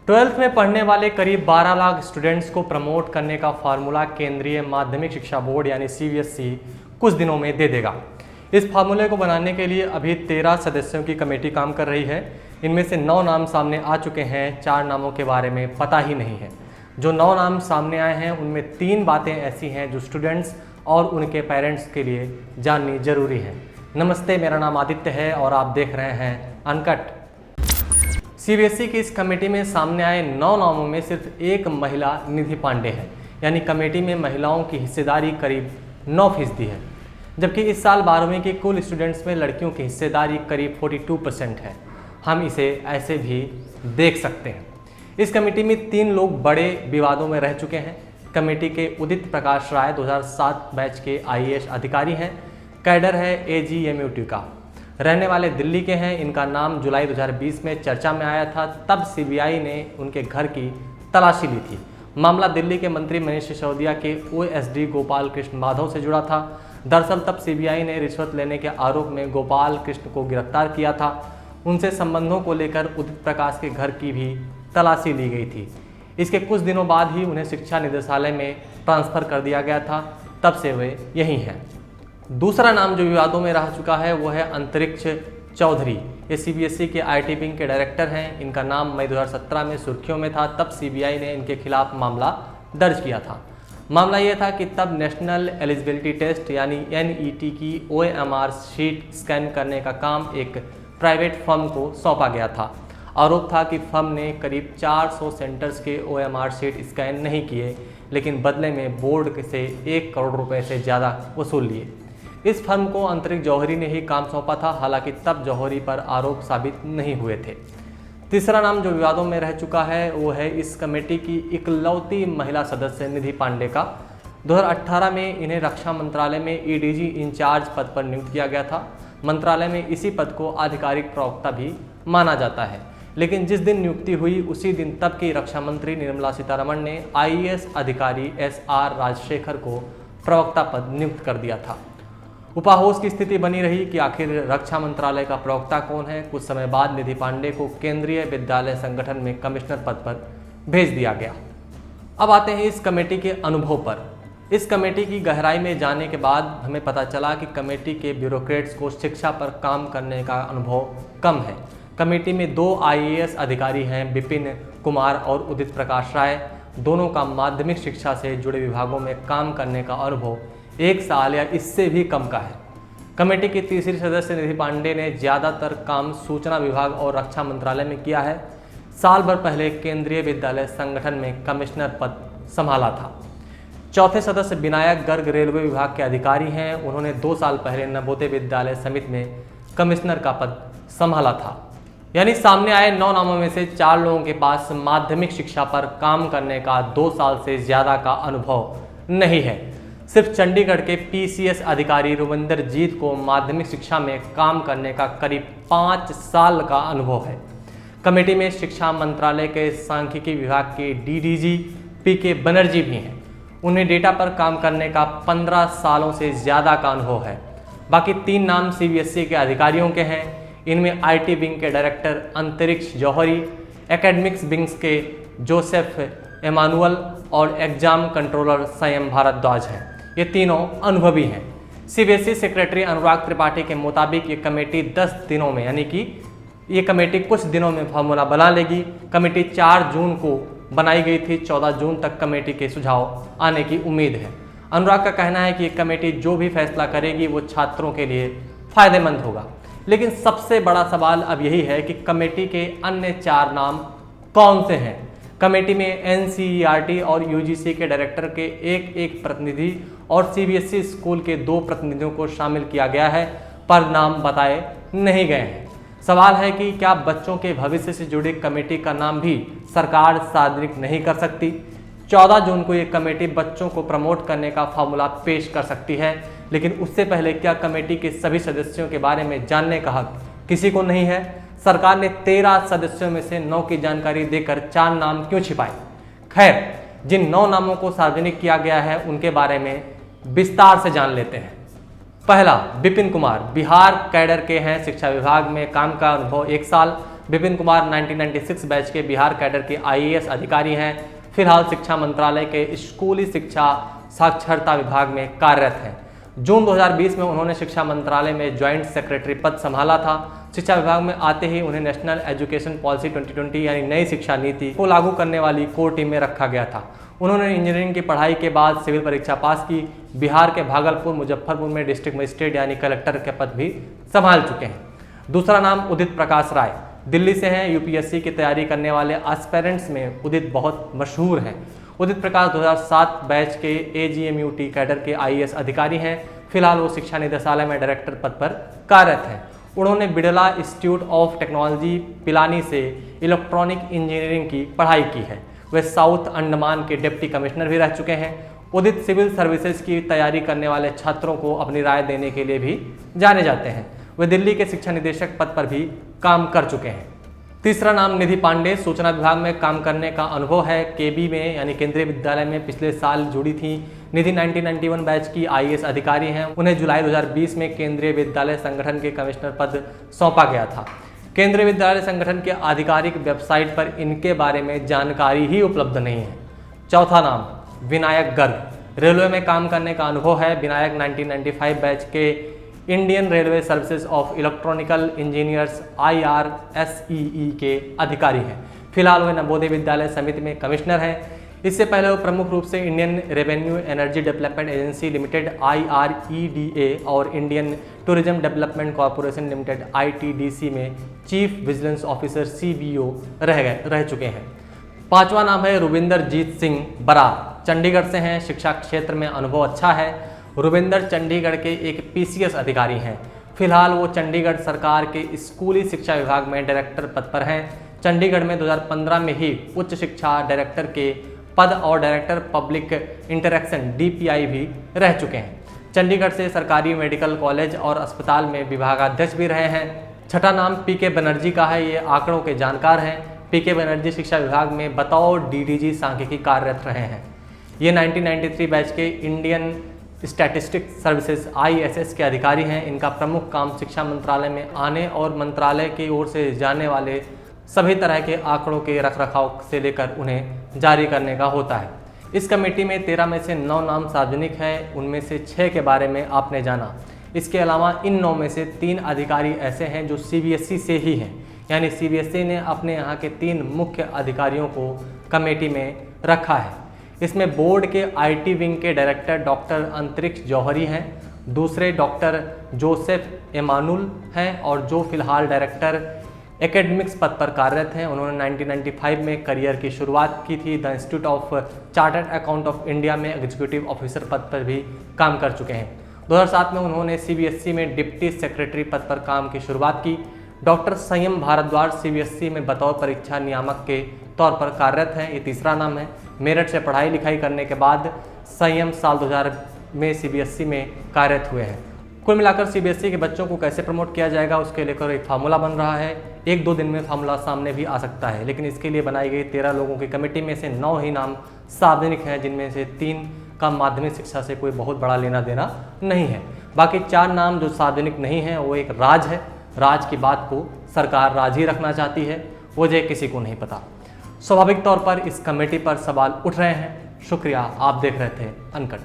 Twelfth में पढ़ने वाले करीब 12 लाख स्टूडेंट्स को प्रमोट करने का फार्मूला केंद्रीय माध्यमिक शिक्षा बोर्ड यानी CBSE कुछ दिनों में दे देगा। इस फार्मूले को बनाने के लिए अभी 13 सदस्यों की कमेटी काम कर रही है। इनमें से 9 नाम सामने आ चुके हैं, 4 नामों के बारे में पता ही नहीं है। जो 9 नाम सामने आए हैं उनमें 3 बातें ऐसी हैं जो स्टूडेंट्स और उनके पेरेंट्स के लिए जाननी जरूरी है। नमस्ते, मेरा नाम आदित्य है और आप देख रहे हैं अनकट। CBSE की इस कमेटी में सामने आए 9 नामों में सिर्फ एक महिला निधि पांडे है, यानी कमेटी में महिलाओं की हिस्सेदारी करीब 9% है, जबकि इस साल 12वीं के कुल स्टूडेंट्स में लड़कियों की हिस्सेदारी करीब 42% है। हम इसे ऐसे भी देख सकते हैं। इस कमेटी में 3 लोग बड़े विवादों में रह चुके हैं। कमेटी के उदित प्रकाश राय 2007 बैच के IAS अधिकारी हैं। कैडर है AGMUT का, रहने वाले दिल्ली के हैं। इनका नाम जुलाई 2020 में चर्चा में आया था, तब CBI ने उनके घर की तलाशी ली थी। मामला दिल्ली के मंत्री मनीष सिसोदिया के OSD गोपाल कृष्ण माधव से जुड़ा था। दरअसल तब CBI ने रिश्वत लेने के आरोप में गोपाल कृष्ण को गिरफ्तार किया था। उनसे संबंधों को लेकर उदित प्रकाश के घर की भी तलाशी ली गई थी। इसके कुछ दिनों बाद ही उन्हें शिक्षा निदेशालय में ट्रांसफ़र कर दिया गया था, तब से वे यहीं हैं। दूसरा नाम जो विवादों में रह चुका है वो है अंतरिक्ष चौधरी। ये CBSE के IT विंग के डायरेक्टर हैं। इनका नाम मई 2017 में सुर्खियों में था, तब CBI ने इनके खिलाफ मामला दर्ज किया था। मामला ये था कि तब नेशनल एलिजिबिलिटी टेस्ट यानी NET की OMR शीट स्कैन करने का काम एक प्राइवेट फर्म को सौंपा गया था। आरोप था कि फर्म ने करीब 400 सेंटर्स के OMR शीट स्कैन नहीं किए, लेकिन बदले में बोर्ड से 1 करोड़ रुपए से ज़्यादा वसूल लिए। इस फर्म को अंतरिक्ष जौहरी ने ही काम सौंपा था, हालांकि तब जौहरी पर आरोप साबित नहीं हुए थे। तीसरा नाम जो विवादों में रह चुका है वो है इस कमेटी की इकलौती महिला सदस्य निधि पांडे का। 2018 में इन्हें रक्षा मंत्रालय में EDG इंचार्ज पद पर नियुक्त किया गया था। मंत्रालय में इसी पद को आधिकारिक प्रवक्ता भी माना जाता है, लेकिन जिस दिन नियुक्ति हुई उसी दिन तब की रक्षा मंत्री निर्मला सीतारमण ने IAS अधिकारी SR राजशेखर को प्रवक्ता पद नियुक्त कर दिया था। उपाहोश की स्थिति बनी रही कि आखिर रक्षा मंत्रालय का प्रवक्ता कौन है। कुछ समय बाद निधि पांडे को केंद्रीय विद्यालय संगठन में कमिश्नर पद पर भेज दिया गया। अब आते हैं इस कमेटी के अनुभव पर। इस कमेटी की गहराई में जाने के बाद हमें पता चला कि कमेटी के ब्यूरोक्रेट्स को शिक्षा पर काम करने का अनुभव कम है। कमेटी में 2 IAS अधिकारी हैं, विपिन कुमार और उदित प्रकाश राय। दोनों का माध्यमिक शिक्षा से जुड़े विभागों में काम करने का अनुभव 1 साल या इससे भी कम का है। कमेटी की तीसरी सदस्य निधि पांडे ने ज़्यादातर काम सूचना विभाग और रक्षा मंत्रालय में किया है। साल भर पहले केंद्रीय विद्यालय संगठन में कमिश्नर पद संभाला था। चौथे सदस्य विनायक गर्ग रेलवे विभाग के अधिकारी हैं। उन्होंने 2 साल पहले नवोदय विद्यालय समिति में कमिश्नर का पद संभाला था। यानी सामने आए 9 नामों में से 4 लोगों के पास माध्यमिक शिक्षा पर काम करने का 2 साल से ज़्यादा का अनुभव नहीं है। सिर्फ चंडीगढ़ के PCS अधिकारी रुविंदर जीत को माध्यमिक शिक्षा में काम करने का करीब 5 साल का अनुभव है। कमेटी में शिक्षा मंत्रालय के सांख्यिकी विभाग के DDG PK बनर्जी भी हैं। उन्हें डेटा पर काम करने का 15 सालों से ज़्यादा का अनुभव है। बाकी 3 नाम CBSE के अधिकारियों के हैं। इनमें IT विंग के डायरेक्टर अंतरिक्ष जौहरी, एकेडमिक्स विंग्स के जोसेफ एमानुअल और एग्जाम कंट्रोलर संयम भारद्वाज हैं। ये तीनों अनुभवी हैं। CBSE सेक्रेटरी अनुराग त्रिपाठी के मुताबिक ये कमेटी 10 दिनों में, यानी कि ये कमेटी कुछ दिनों में फार्मूला बना लेगी। कमेटी 4 जून को बनाई गई थी, 14 जून तक कमेटी के सुझाव आने की उम्मीद है। अनुराग का कहना है कि ये कमेटी जो भी फैसला करेगी वो छात्रों के लिए फायदेमंद होगा। लेकिन सबसे बड़ा सवाल अब यही है कि कमेटी के अन्य 4 नाम कौन से हैं। कमेटी में NCERT और UGC के डायरेक्टर के एक प्रतिनिधि और CBSE स्कूल के 2 प्रतिनिधियों को शामिल किया गया है, पर नाम बताए नहीं गए हैं। सवाल है कि क्या बच्चों के भविष्य से जुड़ी कमेटी का नाम भी सरकार सार्वजनिक नहीं कर सकती। 14 जून को ये कमेटी बच्चों को प्रमोट करने का फार्मूला पेश कर सकती है, लेकिन उससे पहले क्या कमेटी के सभी सदस्यों के बारे में जानने का हक किसी को नहीं है। सरकार ने 13 सदस्यों में से 9 की जानकारी देकर 4 नाम क्यों छिपाए। खैर, जिन 9 नामों को सार्वजनिक किया गया है उनके बारे में विस्तार से जान लेते हैं। पहला, विपिन कुमार, बिहार कैडर के हैं। शिक्षा विभाग में काम का अनुभव 1 साल। विपिन कुमार 1996 बैच के बिहार कैडर के IAS अधिकारी हैं। फिलहाल शिक्षा मंत्रालय के स्कूली शिक्षा साक्षरता विभाग में कार्यरत हैं। जून 2020 में उन्होंने शिक्षा मंत्रालय में ज्वाइंट सेक्रेटरी पद संभाला था। शिक्षा विभाग में आते ही उन्हें नेशनल एजुकेशन पॉलिसी 2020 यानी नई शिक्षा नीति को लागू करने वाली कोर टीम में रखा गया था। उन्होंने इंजीनियरिंग की पढ़ाई के बाद सिविल परीक्षा पास की। बिहार के भागलपुर मुजफ्फरपुर में डिस्ट्रिक्ट मजिस्ट्रेट यानी कलेक्टर के पद भी संभाल चुके हैं। दूसरा नाम उदित प्रकाश राय, दिल्ली से हैं। यूपीएससी की तैयारी करने वाले एस्पिरेंट्स में उदित बहुत मशहूर हैं। उदित प्रकाश 2007 बैच के AGMUT कैडर के IAS अधिकारी हैं। फिलहाल वो शिक्षा निदेशालय में डायरेक्टर पद पर कार्यरत हैं। उन्होंने Birla institute of technology Pilani से इलेक्ट्रॉनिक इंजीनियरिंग की पढ़ाई की है। वे साउथ अंडमान के डिप्टी कमिश्नर भी रह चुके हैं। उदित सिविल सर्विसेज की तैयारी करने वाले छात्रों को अपनी राय देने के लिए भी जाने जाते हैं। वे दिल्ली के शिक्षा निदेशक पद पर भी काम कर चुके हैं। तीसरा नाम निधि पांडे, सूचना विभाग में काम करने का अनुभव है। KB में यानी केंद्रीय विद्यालय में पिछले साल जुड़ी थी। निधि 1991 बैच की IAS अधिकारी हैं। उन्हें जुलाई 2020 में केंद्रीय विद्यालय संगठन के कमिश्नर पद सौंपा गया था। केंद्रीय विद्यालय संगठन के आधिकारिक वेबसाइट पर इनके बारे में जानकारी ही उपलब्ध नहीं है। चौथा नाम विनायक गर्ग, रेलवे में काम करने का अनुभव है। विनायक 1995 बैच के Indian railway services of electronical engineers IRSEE के अधिकारी हैं। फिलहाल वे नवोदय विद्यालय समिति में कमिश्नर हैं। इससे पहले वो प्रमुख रूप से Indian revenue energy development agency limited IREDA और Indian tourism development corporation limited ITDC में चीफ विजिलेंस ऑफिसर CVO रह चुके हैं। पांचवा नाम है रुविंदर जीत सिंह बरार, चंडीगढ़ से हैं। शिक्षा क्षेत्र में अनुभव अच्छा है। रुविंदर चंडीगढ़ के एक PCS अधिकारी हैं। फिलहाल वो चंडीगढ़ सरकार के स्कूली शिक्षा विभाग में डायरेक्टर पद पर हैं। चंडीगढ़ में 2015 में ही उच्च शिक्षा डायरेक्टर के पद और डायरेक्टर पब्लिक इंटरेक्शन DPI भी रह चुके हैं। चंडीगढ़ से सरकारी मेडिकल कॉलेज और अस्पताल में विभागाध्यक्ष भी रहे हैं। छठा नाम PK बनर्जी का है। ये आंकड़ों के जानकार हैं। PK बनर्जी शिक्षा विभाग में बतौर DDG सांख्यिकी कार्यरत रहे हैं। ये 1993 बैच के इंडियन स्टैटिस्टिक्स सर्विसेज ISS के अधिकारी हैं। इनका प्रमुख काम शिक्षा मंत्रालय में आने और मंत्रालय की ओर से जाने वाले सभी तरह के आंकड़ों के रखरखाव से लेकर उन्हें जारी करने का होता है। इस कमेटी में 13 में से 9 नाम सार्वजनिक हैं। उनमें से 6 के बारे में आपने जाना। इसके अलावा इन 9 में से 3 अधिकारी ऐसे हैं जो CBSE से ही हैं, यानी CBSE ने अपने यहाँ के 3 मुख्य अधिकारियों को कमेटी में रखा है। इसमें बोर्ड के IT विंग के डायरेक्टर डॉक्टर अंतरिक्ष जौहरी हैं। दूसरे डॉक्टर जोसेफ एमानुल हैं और जो फिलहाल डायरेक्टर एकेडमिक्स पद पर कार्यरत हैं। उन्होंने 1995 में करियर की शुरुआत की थी। The institute of chartered account of India में एग्जीक्यूटिव ऑफिसर पद पर भी काम कर चुके हैं। 2007 में उन्होंने CBSE में डिप्टी सेक्रेटरी पद पर काम की शुरुआत की। डॉक्टर संयम भारद्वाज CBSE में बतौर परीक्षा नियामक के तौर पर कार्यरत हैं। ये तीसरा नाम है। मेरठ से पढ़ाई लिखाई करने के बाद संयम साल 2000 में CBSE में कार्यरत हुए हैं। कुल मिलाकर CBSE के बच्चों को कैसे प्रमोट किया जाएगा उसके लेकर एक फार्मूला बन रहा है। 1-2 दिन में फार्मूला सामने भी आ सकता है, लेकिन इसके लिए बनाई गई 13 लोगों की कमेटी में से 9 ही नाम सार्वजनिक हैं, जिनमें से 3 का माध्यमिक शिक्षा से कोई बहुत बड़ा लेना देना नहीं है। बाकी 4 नाम जो सार्वजनिक नहीं हैं वो एक राज है। राज की बात को सरकार राज ही रखना चाहती है, वजह किसी को नहीं पता। स्वाभाविक तौर पर इस कमेटी पर सवाल उठ रहे हैं। शुक्रिया, आप देख रहे थे अनकट।